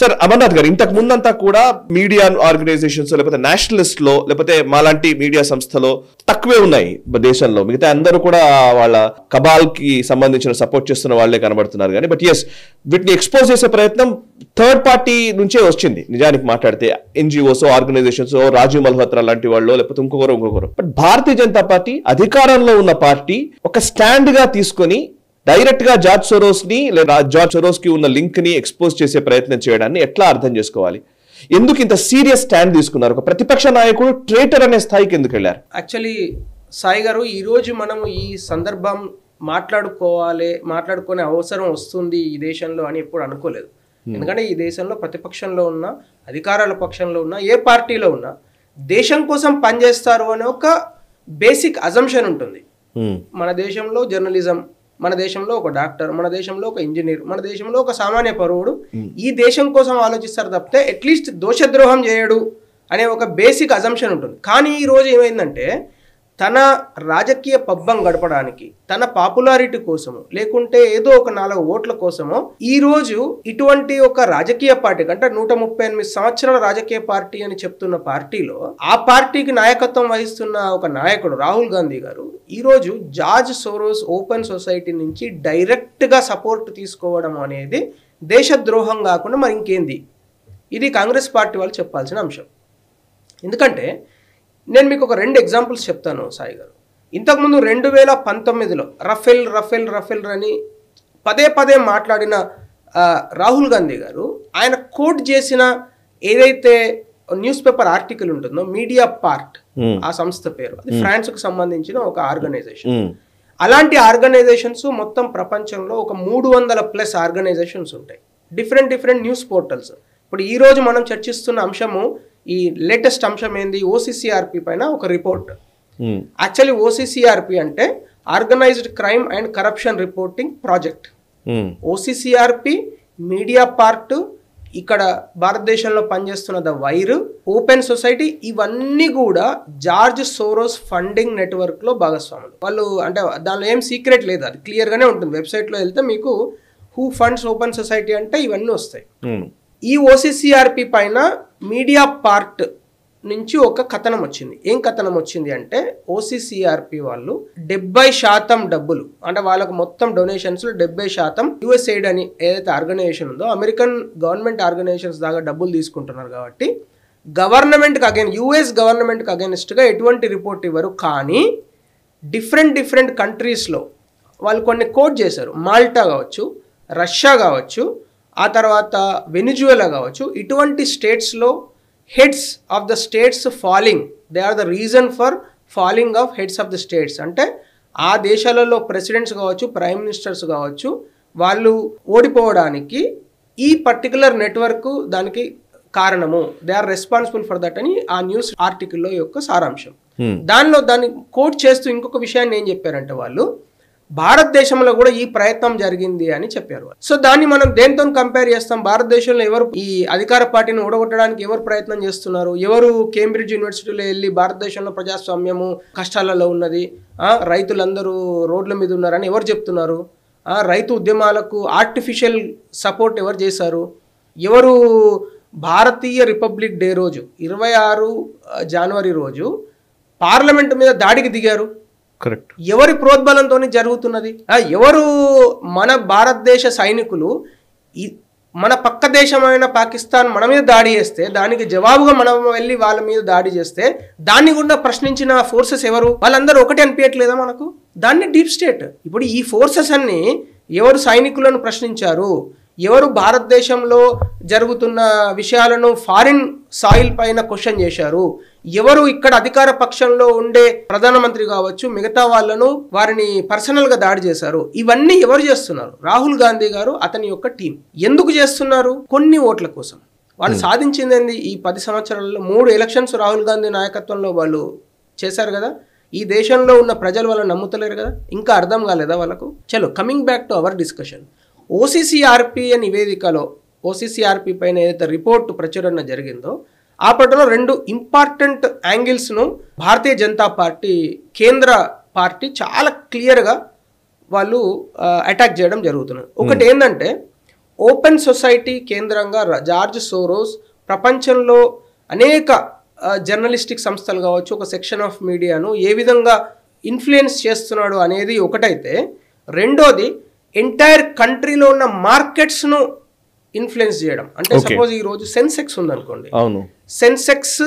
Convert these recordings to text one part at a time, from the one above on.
Sir Amarnath గారు, ఇంతకు ముందంతా కూడా మీడియా ఆర్గనైజేషన్స్ లేకపోతే నేషనలిస్ట్ లో లేకపోతే మాలాంటి మీడియా సంస్థలో తక్కువే ఉన్నాయి దేశంలో. మిగతా అందరూ కూడా వాళ్ళ కబాల్ కి సంబంధించిన సపోర్ట్ చేస్తున్న వాళ్ళే కనబడుతున్నారు కానీ, బట్ ఎస్ వీటిని ఎక్స్పోజ్ చేసే ప్రయత్నం థర్డ్ పార్టీ నుంచే వచ్చింది. నిజానికి మాట్లాడితే ఎన్జిఓస్, ఆర్గనైజేషన్స్, రాజీవ్ మల్హోత్రా లాంటి వాళ్ళు లేకపోతే ఇంకొకరు. బట్ భారతీయ జనతా పార్టీ అధికారంలో ఉన్న పార్టీ ఒక స్టాండ్ గా తీసుకొని డైరెక్ట్ గా జార్జ్ సోరోస్ ని లేదా జార్జ్ సోరోస్ కి ఉన్న లింక్ ని ఎక్స్పోజ్ చేసే ప్రయత్నం చేయడాన్ని ఎట్లా అర్థం చేసుకోవాలి? ఎందుకు ఇంత సీరియస్ స్టాండ్ తీసుకున్నారు? ఒక ప్రతిపక్ష నాయకుడు ట్రేటర్ అనే స్థాయికి ఎందుకు వెళ్ళారు? యాక్చువల్లీ సాయి గారు, ఈ రోజు మనం ఈ సందర్భం మాట్లాడుకునే అవసరం వస్తుంది ఈ దేశంలో అని ఎప్పుడు అనుకోలేదు. ఎందుకంటే ఈ దేశంలో ప్రతిపక్షంలో ఉన్న, అధికారాల పక్షంలో ఉన్న, ఏ పార్టీలో ఉన్నా దేశం కోసం పనిచేస్తారు అనే ఒక బేసిక్ అజంప్షన్ ఉంటుంది. మన దేశంలో జర్నలిజం, మన దేశంలో ఒక డాక్టర్, మన దేశంలో ఒక ఇంజనీర్, మన దేశంలో ఒక సామాన్య పౌరుడు ఈ దేశం కోసం ఆలోచిస్తారు తప్పితే అట్లీస్ట్ దోషద్రోహం చేయడు అనే ఒక బేసిక్ అజంప్షన్ ఉంటుంది. కానీ ఈరోజు ఏమైందంటే తన రాజకీయ పబ్బం గడపడానికి, తన పాపులారిటీ కోసము, లేకుంటే ఏదో ఒక 4 ఓట్ల కోసమో ఈరోజు ఇటువంటి ఒక రాజకీయ పార్టీ అంటే 138 సంవత్సరాల రాజకీయ పార్టీ అని చెప్తున్న పార్టీలో ఆ పార్టీకి నాయకత్వం వహిస్తున్న ఒక నాయకుడు రాహుల్ గాంధీ గారు ఈరోజు జార్జ్ సోరోస్ ఓపెన్ సొసైటీ నుంచి డైరెక్ట్గా సపోర్ట్ తీసుకోవడం అనేది దేశద్రోహం కాకుండా మరి ఇంకేంది? ఇది కాంగ్రెస్ పార్టీ వాళ్ళు చెప్పాల్సిన అంశం. ఎందుకంటే నేను మీకు ఒక 2 ఎగ్జాంపుల్స్ చెప్తాను సాయి గారు. ఇంతకుముందు 2019లో రఫేల్ అని పదే మాట్లాడిన రాహుల్ గాంధీ గారు ఆయన కోట్ చేసిన ఏదైతే న్యూస్ పేపర్ ఆర్టికల్ ఉంటుందో మీడియా పార్ట్, ఆ సంస్థ పేరు, అది ఫ్రాన్స్కు సంబంధించిన ఒక ఆర్గనైజేషన్. అలాంటి ఆర్గనైజేషన్స్ మొత్తం ప్రపంచంలో ఒక 300+ ఆర్గనైజేషన్స్ ఉంటాయి, డిఫరెంట్ న్యూస్ పోర్టల్స్. ఇప్పుడు ఈ రోజు మనం చర్చిస్తున్న అంశము, ఈ లేటెస్ట్ అంశం ఏంది, OCCRP పైన ఒక రిపోర్ట్. యాక్చువల్లీ OCCRP అంటే organised crime and corruption reporting project. OCCRP, media part, ఇక్కడ భారతదేశంలో పనిచేస్తున్న ద వైర్, ఓపెన్ సొసైటీ, ఇవన్నీ కూడా జార్జ్ సోరోస్ ఫండింగ్ నెట్వర్క్ లో భాగస్వాములు. వాళ్ళు అంటే దానిలో ఏం సీక్రెట్ లేదు, అది క్లియర్ గానే ఉంటుంది. వెబ్సైట్ లో వెళ్తే మీకు హూ ఫండ్స్ ఓపెన్ సొసైటీ అంటే ఇవన్నీ వస్తాయి. ఈ OCCRP పైన మీడియా పార్ట్ నుంచి ఒక కథనం వచ్చింది. ఏం కథనం వచ్చింది అంటే OCCRP వాళ్ళు 70% డబ్బులు, అంటే వాళ్ళకు మొత్తం డొనేషన్స్ 70% USAID అని ఏదైతే ఆర్గనైజేషన్ ఉందో అమెరికన్ గవర్నమెంట్ ఆర్గనైజేషన్స్ దాకా డబ్బులు తీసుకుంటున్నారు. కాబట్టి US గవర్నమెంట్కి అగైనెస్ట్గా ఎటువంటి రిపోర్ట్ ఇవ్వరు. కానీ డిఫరెంట్ కంట్రీస్లో వాళ్ళు కొన్ని కోట్ చేశారు. మాల్టా కావచ్చు, రష్యా కావచ్చు, ఆ తర్వాత వెనిజువేలా కావచ్చు, ఇటువంటి స్టేట్స్లో heads of the states falling, they are the reason for falling of heads of the states. అంటే ఆ దేశాలలో ప్రెసిడెంట్స్ కావచ్చు, ప్రైమ్ మినిస్టర్స్ కావచ్చు, వాళ్ళు ఓడిపోవడానికి ఈ పర్టికులర్ నెట్వర్క్ దానికి కారణము, they are responsible for that అని ఆ న్యూస్ ఆర్టికల్లో యొక్క సారాంశం. దాన్ని కోట్ చేస్తూ ఇంకొక విషయాన్ని ఏం చెప్పారంటే వాళ్ళు భారతదేశంలో కూడా ఈ ప్రయత్నం జరిగింది అని చెప్పారు. సో దాన్ని మనం దేంతో కంపేర్ చేస్తాం? భారతదేశంలో ఎవరు ఈ అధికార పార్టీని ఓడగొట్టడానికి ఎవరు ప్రయత్నం చేస్తున్నారు? ఎవరు కేంబ్రిడ్జ్ యూనివర్సిటీలో వెళ్ళి భారతదేశంలో ప్రజాస్వామ్యము కష్టాలలో ఉన్నది, రైతులందరూ రోడ్ల మీద ఉన్నారని ఎవరు చెప్తున్నారు? రైతు ఉద్యమాలకు ఆర్టిఫిషియల్ సపోర్ట్ ఎవరు చేశారు? ఎవరు భారతీయ రిపబ్లిక్ డే రోజు 26 జనవరి రోజు పార్లమెంట్ మీద దాడికి దిగారు? కరెక్ట్. ఎవరి ప్రోద్బలంతో జరుగుతున్నది? ఎవరు? మన భారతదేశ సైనికులు మన పక్క దేశమైన పాకిస్తాన్ మన మీద దాడి చేస్తే దానికి జవాబుగా మనం వెళ్ళి వాళ్ళ మీద దాడి చేస్తే దాన్ని కూడా ప్రశ్నించిన ఫోర్సెస్ ఎవరు? వాళ్ళందరూ ఒకటి అనిపించట్లేదా మనకు? దాన్ని డీప్ స్టేట్. ఇప్పుడు ఈ ఫోర్సెస్ అన్ని ఎవరు సైనికులను ప్రశ్నించారు? ఎవరు భారతదేశంలో జరుగుతున్న విషయాలను ఫారిన్ సాయిల్ పైన క్వశ్చన్ చేశారు? ఎవరు ఇక్కడ అధికార పక్షంలో ఉండే ప్రధానమంత్రి కావచ్చు, మిగతా వాళ్ళను వారిని పర్సనల్ గా దాడి చేశారు? ఇవన్నీ ఎవరు చేస్తున్నారు? రాహుల్ గాంధీ గారు, అతని యొక్క టీం. ఎందుకు చేస్తున్నారు? కొన్ని ఓట్ల కోసం. వాళ్ళు సాధించింది ఏంది? ఈ 10 సంవత్సరాలలో 3 ఎలక్షన్స్ రాహుల్ గాంధీ నాయకత్వంలో వాళ్ళు చేశారు కదా. ఈ దేశంలో ఉన్న ప్రజలు వాళ్ళని నమ్ముతలేరు కదా. ఇంకా అర్థం కాలేదా వాళ్ళకు? చలో coming back to our discussion. OCCRP నివేదికలో OCCRP పైన ఏదైతే రిపోర్ట్ ప్రచురణ జరిగిందో ఆ పట్టులో 2 ఇంపార్టెంట్ యాంగిల్స్ను భారతీయ జనతా పార్టీ కేంద్ర పార్టీ చాలా క్లియర్గా వాళ్ళు అటాక్ చేయడం జరుగుతున్నది. ఒకటి ఏంటంటే ఓపెన్ సొసైటీ కేంద్రంగా జార్జ్ సోరోస్ ప్రపంచంలో అనేక జర్నలిస్టిక్ సంస్థలు కావచ్చు, ఒక సెక్షన్ ఆఫ్ మీడియాను ఏ విధంగా ఇన్ఫ్లుయెన్స్ చేస్తున్నాడు అనేది ఒకటైతే, రెండోది ఎంటైర్ కంట్రీలో ఉన్న మార్కెట్స్ను ఇన్ఫ్లుయెన్స్ చేయడం. అంటే సపోజ్ ఈ రోజు సెన్సెక్స్ ఉందనుకోండి, సెన్సెక్స్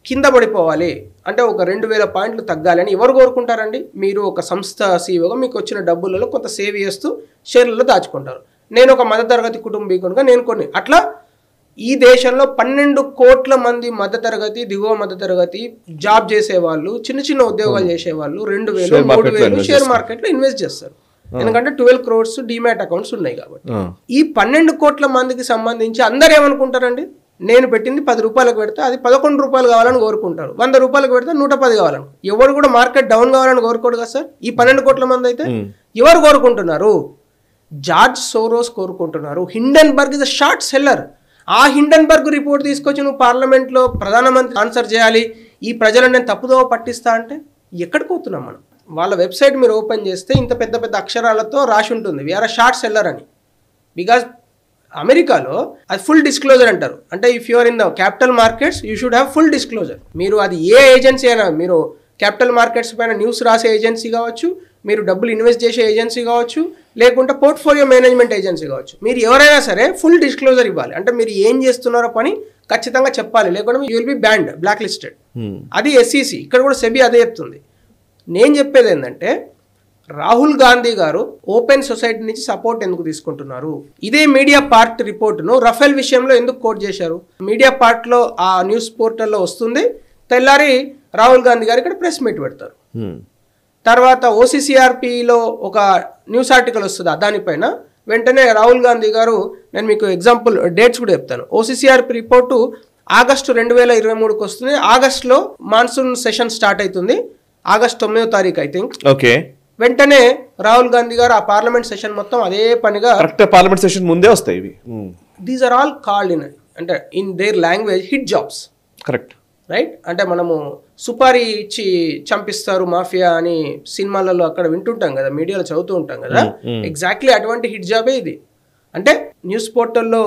కింద పడిపోవాలి అంటే ఒక 2000 పాయింట్లు తగ్గాలి అని ఎవరు కోరుకుంటారండి? మీరు ఒక సంస్థ సీఈఓగా మీకు వచ్చిన డబ్బులలో కొంత సేవ్ చేస్తూ షేర్లలో దాచుకుంటారు. నేను ఒక మధ్యతరగతి కుటుంబీకునిగా నేను కొన్ని అట్లా ఈ దేశంలో 12 కోట్ల మంది మధ్యతరగతి, దిగువ మధ్యతరగతి జాబ్ చేసేవాళ్ళు, చిన్న చిన్న ఉద్యోగాలు చేసేవాళ్ళు 2000, 3000 షేర్ మార్కెట్లో ఇన్వెస్ట్ చేస్తారు. ఎందుకంటే 12 crores డిమాట్ అకౌంట్స్ ఉన్నాయి కాబట్టి. ఈ 12 కోట్ల మందికి సంబంధించి అందరు ఏమనుకుంటారండి? నేను పెట్టింది 10 రూపాయలకు పెడితే అది 11 రూపాయలు కావాలని కోరుకుంటారు. 100 రూపాయలకు పెడితే 110 కావాలని. ఎవరు కూడా మార్కెట్ డౌన్ కావాలని కోరుకోడు కదా సార్. ఈ 12 కోట్ల మంది అయితే ఎవరు కోరుకుంటున్నారు? జార్జ్ సోరోస్ కోరుకుంటున్నారు. Hindenburg is a short seller. ఆ హిండెన్బర్గ్ రిపోర్ట్ తీసుకొచ్చి నువ్వు పార్లమెంట్లో ప్రధానమంత్రి ఆన్సర్ చేయాలి, ఈ ప్రజలను నేను తప్పుదోవ పట్టిస్తా అంటే ఎక్కడికి పోతున్నాం మనం? వాళ్ళ వెబ్సైట్ మీరు ఓపెన్ చేస్తే ఇంత పెద్ద పెద్ద అక్షరాలతో రాసి ఉంటుంది వీఆర్ అ షార్ట్ సెల్లర్ అని. బికాజ్ అమెరికాలో అది ఫుల్ డిస్క్లోజర్ అంటారు. అంటే if you are in the capital markets you should have full disclosure. మీరు అది ఏ ఏజెన్సీ అయినా, మీరు క్యాపిటల్ మార్కెట్స్ పైన న్యూస్ రాసే ఏజెన్సీ కావచ్చు, మీరు డబ్బులు ఇన్వెస్ట్ చేసే ఏజెన్సీ కావచ్చు, లేకుంటే పోర్ట్ఫోలియో మేనేజ్మెంట్ ఏజెన్సీ కావచ్చు, మీరు ఎవరైనా సరే ఫుల్ డిస్క్లోజర్ ఇవ్వాలి. అంటే మీరు ఏం చేస్తున్నారో పని ఖచ్చితంగా చెప్పాలి, లేకుంటే you will be banned, blacklisted. అది SEC. ఇక్కడ కూడా సెబీ అదే చెప్తుంది. నేను చెప్పేది ఏంటంటే రాహుల్ గాంధీ గారు ఓపెన్ సొసైటీ నుంచి సపోర్ట్ ఎందుకు తీసుకుంటున్నారు? ఇదే మీడియా పార్ట్ రిపోర్ట్ను రఫేల్ విషయంలో ఎందుకు కోట్ చేశారు? మీడియా పార్ట్లో ఆ న్యూస్ పోర్టల్లో వస్తుంది, తెల్లారి రాహుల్ గాంధీ గారు ఇక్కడ ప్రెస్ మీట్ పెడతారు. తర్వాత OCCRPలో ఒక న్యూస్ ఆర్టికల్ వస్తుంది దానిపైన, వెంటనే రాహుల్ గాంధీ గారు, నేను మీకు ఎగ్జాంపుల్ డేట్స్ కూడా చెప్తాను. OCCRP రిపోర్టు ఆగస్టు 2023కి వస్తుంది. ఆగస్టులో మాన్సూన్ సెషన్ స్టార్ట్ అవుతుంది, ఆగస్ట్ 9వ తారీఖు ఐ థింక్. ఓకే. వెంటనే రాహుల్ గాంధీ గారు ఆ పార్లమెంట్ సెషన్ మొత్తం అదే పనిగా, పార్లమెంట్ సెషన్ ముందే వస్తాయి ఇవి. దీస్ ఆర్ ఆల్ కాల్డ్ అంటే in there language hit jobs. Correct, right. అంటే మనము సుపారీ ఇచ్చి చంపిస్తారు మాఫియా అని సినిమాలలో అక్కడ వింటుంటాం కదా, మీడియాలో చదువుతూ ఉంటాం కదా. ఎగ్జాక్ట్లీ అటువంటి హిట్ జాబే ఇది. అంటే న్యూస్ పోర్టల్లో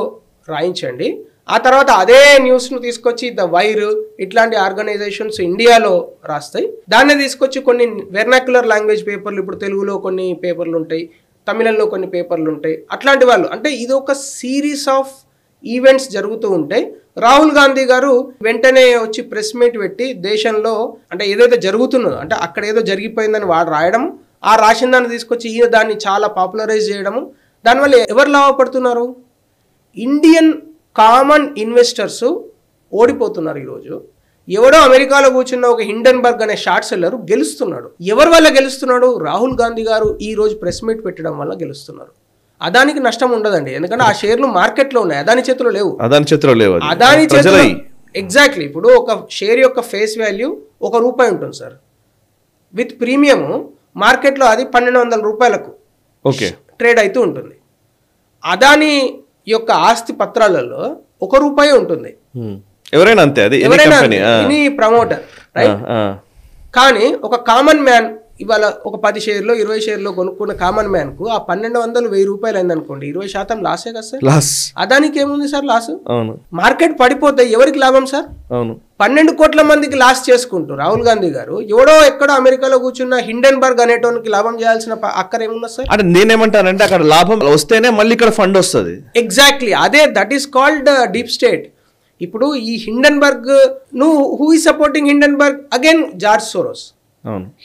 రాయించండి, ఆ తర్వాత అదే న్యూస్ను తీసుకొచ్చి ద వైర్ ఇట్లాంటి ఆర్గనైజేషన్స్ ఇండియాలో రాస్తాయి. దాన్ని తీసుకొచ్చి కొన్ని వెర్నాక్యులర్ లాంగ్వేజ్ పేపర్లు, ఇప్పుడు తెలుగులో కొన్ని పేపర్లు ఉంటాయి, తమిళంలో కొన్ని పేపర్లు ఉంటాయి, అట్లాంటి వాళ్ళు. అంటే ఇది ఒక సిరీస్ ఆఫ్ ఈవెంట్స్ జరుగుతూ ఉంటాయి. రాహుల్ గాంధీ గారు వెంటనే వచ్చి ప్రెస్ మీట్ పెట్టి దేశంలో అంటే ఏదైతే జరుగుతున్నదో, అంటే అక్కడ ఏదో జరిగిపోయిందని వాడు రాయడం, ఆ రాసిన దాన్ని తీసుకొచ్చి ఈయన దాన్ని చాలా పాపులరైజ్ చేయడము. దానివల్ల ఎవరు లాభపడుతున్నారు? ఇండియన్ కామన్ ఇన్వెస్టర్స్ ఓడిపోతున్నారు. ఈరోజు ఎవడో అమెరికాలో కూర్చున్న ఒక హిండెన్బర్గ్ అనే షార్ట్ సెల్లర్ గెలుస్తున్నాడు. ఎవరి వల్ల గెలుస్తున్నాడు? రాహుల్ గాంధీ గారు ఈ రోజు ప్రెస్ మీట్ పెట్టడం వల్ల గెలుస్తున్నారు. అదానికి నష్టం ఉండదండి, ఎందుకంటే ఆ షేర్లు మార్కెట్లో ఉన్నాయి, అదాని చేతిలో లేవు. అదాని చేతిలో ఎగ్జాక్ట్లీ. ఇప్పుడు ఒక షేర్ యొక్క ఫేస్ వాల్యూ ₹1 ఉంటుంది సార్, విత్ ప్రీమియం మార్కెట్లో అది 1200 రూపాయలకు ట్రేడ్ అవుతూ ఉంటుంది. అదాని యొక్క ఆస్తి పత్రాలలో ₹1 ఉంటుంది. ఎవరైనా అంతే, అది ఎనీ ప్రమోటర్, రైట్. కానీ ఒక కామన్ మ్యాన్ ఇవాళ ఒక 10 షేర్లో 20 షేర్లో కొనుక్కున్న కామన్ మ్యాన్ కు ఆ 1200 ₹1000 అయింది అనుకోండి, 20% లాసే కదా సార్. అదానికి ఏముంది సార్ లాస్? మార్కెట్ పడిపోతే ఎవరికి లాభం సార్? 12 కోట్ల మందికి లాస్ చేసుకుంటూ రాహుల్ గాంధీ గారు ఎవడో ఎక్కడో అమెరికాలో కూర్చున్న హిండెన్బర్గ్ అనేటోనికి లాభం చేయాల్సిన అక్కర ఏమున్నా సార్? అంటే నేనేమంటానంటే అక్కడ లాభం వస్తేనే మళ్ళీ ఇక్కడ ఫండ్ వస్తుంది. ఎగ్జాక్ట్లీ అదే, that is called deep state. ఇప్పుడు ఈ Hindenburg who is supporting Hindenburg? Again George Soros.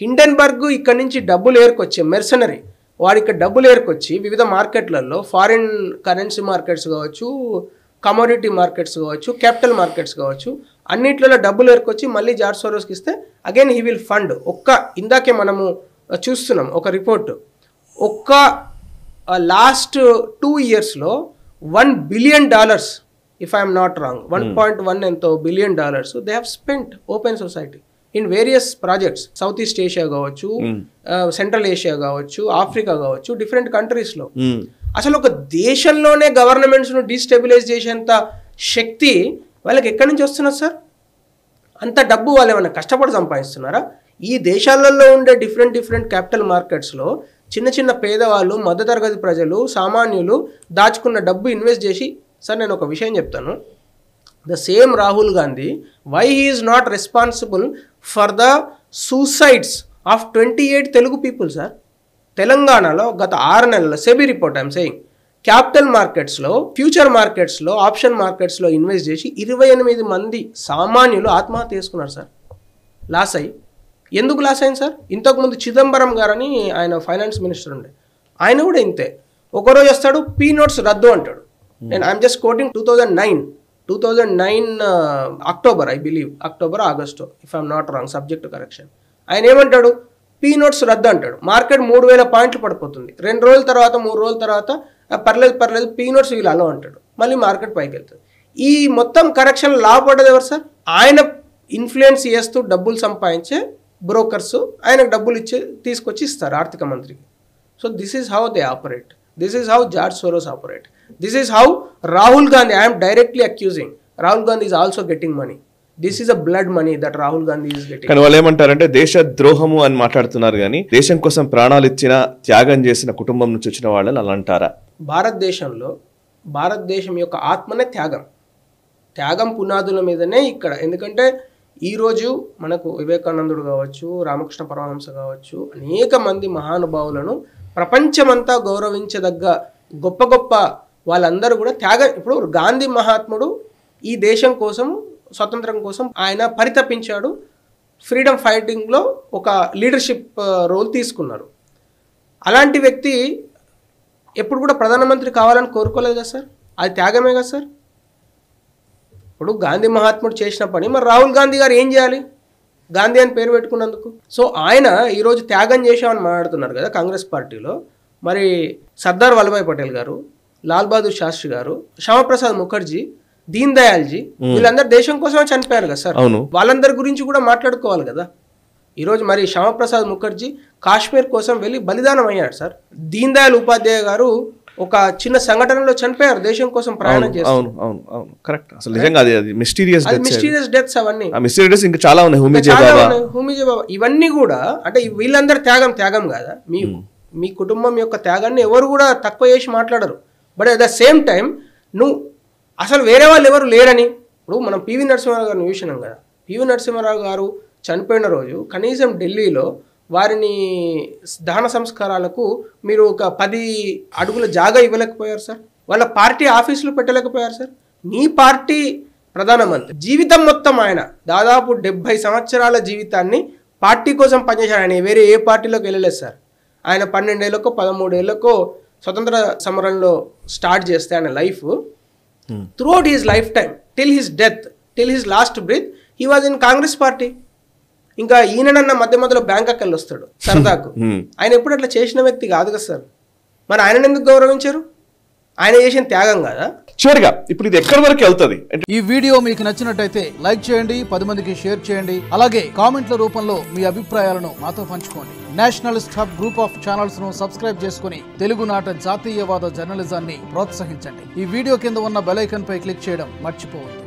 Hindenburg ఇక్కడ నుంచి డబ్బులు ఏర్కొచ్చి మెర్సనరీ వాడు ఇక్కడ డబ్బులు ఏర్కొచ్చి వివిధ మార్కెట్లలో, ఫారిన్ కరెన్సీ మార్కెట్స్ కావచ్చు, కమోడిటీ మార్కెట్స్ కావచ్చు, క్యాపిటల్ మార్కెట్స్ కావచ్చు, అన్నిట్లలో డబ్బులు ఏర్కొచ్చి మళ్ళీ జార్జ్ సోరోస్కి ఇస్తే అగైన్ హీ విల్ ఫండ్. ఇందాకే మనము చూస్తున్నాం ఒక report, last 2 yearsలో $1 billion, if I'm not wrong, 1.1 ఎంతో $1 billion they have spent open society in various projects. South east Asia కావచ్చు, సెంట్రల్ ఏషియా కావచ్చు, ఆఫ్రికా కావచ్చు, డిఫరెంట్ కంట్రీస్లో. అసలు ఒక దేశంలోనే గవర్నమెంట్స్ను డీస్టెబిలైజ్ చేసేంత శక్తి వాళ్ళకి ఎక్కడి నుంచి వస్తున్నారు సార్? అంత డబ్బు వాళ్ళు ఏమైనా కష్టపడి సంపాదిస్తున్నారా? ఈ దేశాలలో ఉండే డిఫరెంట్ క్యాపిటల్ మార్కెట్స్లో చిన్న చిన్న పేదవాళ్ళు, మధ్యతరగతి ప్రజలు, సామాన్యులు దాచుకున్న డబ్బు ఇన్వెస్ట్ చేసి, సార్ నేను ఒక విషయం చెప్తాను, the same Rahul Gandhi why he is not responsible for the suicides of 28 Telugu people sir. తెలంగాణలో గత 6 నెలల్లో SEBI report I'm saying capital మార్కెట్స్లో, ఫ్యూచర్ మార్కెట్స్లో, ఆప్షన్ మార్కెట్స్లో ఇన్వెస్ట్ చేసి 28 మంది సామాన్యులు ఆత్మహత్య చేసుకున్నారు సార్ లాస్ అయ్యి. ఎందుకు లాస్ అయింది సార్? ఇంతకుముందు చిదంబరం గారని ఆయన ఫైనాన్స్ మినిస్టర్ ఉండే, ఆయన కూడా ఇంతే. ఒకరోజు వస్తాడు పీ నోట్స్ రద్దు అంటాడు. నేను I'm just coating 2009 October, I believe October August, if I'm not wrong, subject correction. ఆయన ఏమంటాడు? పీ నోట్స్ రద్దు అంటాడు. మార్కెట్ 3000 పాయింట్లు పడిపోతుంది. 2 రోజుల తర్వాత 3 రోజుల తర్వాత పర్లేదు పీ నోట్స్ వీళ్ళు అలో అంటాడు. మళ్ళీ మార్కెట్ పైకి వెళ్తుంది. ఈ మొత్తం కరెక్షన్ లాభపడ్డది ఎవరు సార్? ఆయన ఇన్ఫ్లుయెన్స్ చేస్తూ డబ్బులు సంపాదించే బ్రోకర్స్ ఆయనకు డబ్బులు తీసుకొచ్చి ఇస్తారు ఆర్థిక మంత్రికి. So this is how they operate. This is how George Soros operate. This is how Rahul Gandhi, I'm directly accusing Rahul Gandhi is also getting money. This is a blood money that Rahul Gandhi is getting. కానీ వాళ్ళు ఏమంటారంటే దేశ ద్రోహము అని మాట్లాడుతున్నారు, కానీ దేశం కోసం ప్రాణాలు ఇచ్చిన, త్యాగం చేసిన కుటుంబం నుంచి వచ్చిన వాళ్ళని అలా అంటారా? భారతదేశం యొక్క ఆత్మనే త్యాగం పునాదుల మీదనే ఇక్కడ. ఎందుకంటే ఈరోజు మనకు వివేకానందుడు కావచ్చు, రామకృష్ణ పరమహంస కావచ్చు, అనేక మంది మహానుభావులను ప్రపంచమంతా గౌరవించదగ్గ గొప్ప గొప్ప వాళ్ళందరూ కూడా త్యాగం. ఇప్పుడు గాంధీ మహాత్ముడు ఈ దేశం కోసం, స్వతంత్రం కోసం ఆయన పరితపించాడు. ఫ్రీడమ్ ఫైటింగ్లో ఒక లీడర్షిప్ రోల్ తీసుకున్నారు. అలాంటి వ్యక్తి ఎప్పుడు కూడా ప్రధానమంత్రి కావాలని కోరుకోలేదు కదా సార్? అది త్యాగమే కదా సార్? ఇప్పుడు గాంధీ మహాత్ముడు చేసిన పని మరి రాహుల్ గాంధీ గారు ఏం చేయాలి? గాంధీ అని పేరు పెట్టుకున్నందుకు. సో ఆయన ఈరోజు త్యాగం చేశామని మాట్లాడుతున్నారు కదా కాంగ్రెస్ పార్టీలో. మరి సర్దార్ వల్లభాయ్ పటేల్ గారు, లాల్ బహదూర్ శాస్త్రి గారు, శ్యామప్రసాద్ ముఖర్జీ, దీన్ దయాల్జీ, వీళ్ళందరూ దేశం కోసమే చనిపోయారు కదా సార్. వాళ్ళందరి గురించి కూడా మాట్లాడుకోవాలి కదా. ఈరోజు మరి శ్యామప్రసాద్ ముఖర్జీ కాశ్మీర్ కోసం వెళ్ళి బలిదానం అయ్యాడు సార్. దీన్ దయాల్ ఉపాధ్యాయ గారు ఒక చిన్న సంఘటనలో చనిపోయారు దేశం కోసం ప్రయాణం చేస్తారు. కరెక్ట్. అసలు నిజంగా అది మిస్టీరియస్ డెత్స్. అవన్నీ మిస్టీరియస్ ఇంకా చాలా ఉన్నాయి. హూమీజే బాబా, ఇవన్నీ కూడా అంటే వీళ్ళందరూ త్యాగం కాదా? మీ కుటుంబం యొక్క త్యాగాన్ని ఎవరు కూడా తక్కువ చేసి మాట్లాడరు. But at the same time నువ్వు అసలు వేరే వాళ్ళు ఎవరు లేరని. ఇప్పుడు మనం పివి నరసింహారావు గారిని చూసినాం కదా. పివి నరసింహారావు గారు చనిపోయిన రోజు కనీసం ఢిల్లీలో వారిని దహన సంస్కారాలకు మీరు ఒక 10 అడుగుల జాగా ఇవ్వలేకపోయారు సార్. వాళ్ళ పార్టీ ఆఫీసులు పెట్టలేకపోయారు సార్. నీ పార్టీ ప్రధానమంత్రి జీవితం మొత్తం ఆయన దాదాపు 70 సంవత్సరాల జీవితాన్ని పార్టీ కోసం పనిచేశాడు. ఆయన వేరే ఏ పార్టీలోకి వెళ్ళలేదు సార్. ఆయన 12 ఏళ్ళకో 13 ఏళ్ళకో స్వతంత్ర సమరంలో స్టార్ట్ చేస్తే ఆయన life throughout his life time till his death, till his last breath he was in Congress party. ఇంకా ఈయనన్న మధ్యలో బ్యాంకాక్ వెళ్ళి వస్తాడు సరదాకు. ఆయన ఎప్పుడు అట్లా చేసిన వ్యక్తి కాదు కదా సార్. మరి ఆయనను ఎందుకు గౌరవించారు? ఆయన చేసిన త్యాగం కదా. చివరిగా ఇప్పుడు ఇది ఎక్కడి వరకు వెళ్తుంది? ఈ వీడియో మీకు నచ్చినట్టయితే లైక్ చేయండి, 10 మందికి షేర్ చేయండి. అలాగే కామెంట్ల రూపంలో మీ అభిప్రాయాలను మాతో పంచుకోండి. Nationalist hub group of channels ను సబ్స్క్రైబ్ చేసుకుని తెలుగునాట జాతీయవాద జర్నలిజాన్ని ప్రోత్సహించండి. ఈ వీడియో కింద ఉన్న బెల్ ఐకాన్ పై క్లిక్ చేయడం మర్చిపోవద్దు.